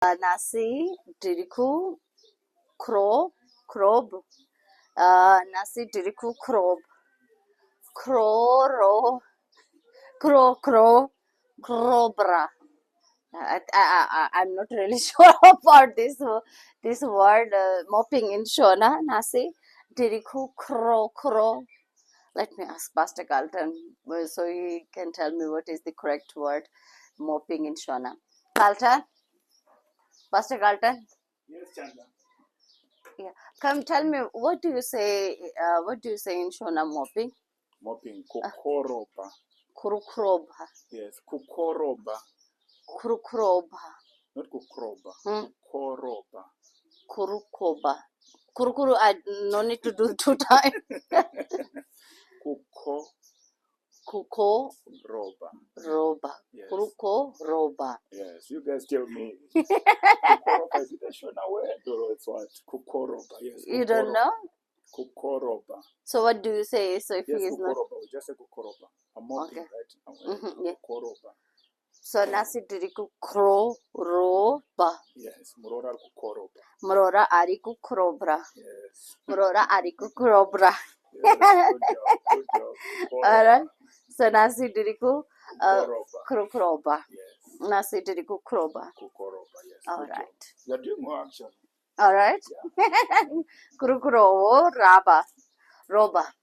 Nhasi Ndiri kukoroba. Nhasi Ndiri kukoroba. Korobra. I'm not really sure about this word mopping in Shona. Nhasi Ndiri kukoro. Let me ask Pastor Carlton so he can tell me what is the correct word mopping in Shona. Carlton? Pastor Carlton? Yes, Chandra. Yeah. Come tell me, what do you say in Shona mopping? Mopping. Kukoroba. Kukoroba. Yes, kukoroba. Kukoroba. Not kukoroba. Kukoroba. Kurukoba. Kurukuru, I no need to do 2 times. Roba. Yes. Kukoroba. Yes, you guys tell me. Kukoroba, is it a Shona word or it's what? Kukoroba, yes. You don't know? Kukoroba. So what do you say? So if Yes, he is kukoroba. not... We just say kukoroba. I'm mopping, Okay. right? Yeah. Kukoroba. So Nhasi Ndiri kukoroba. Yes, murora kukoroba. Murora ari kukorobra. Yes. Murora ari kukorobra. Yes, good job. All right. So Nhasi Ndiri kukoroba. Yes. Nhasi Ndiri kukoroba. Kukoroba, yes. All right. You're doing more action. All right. Yeah. Kurukuro raba. Roba.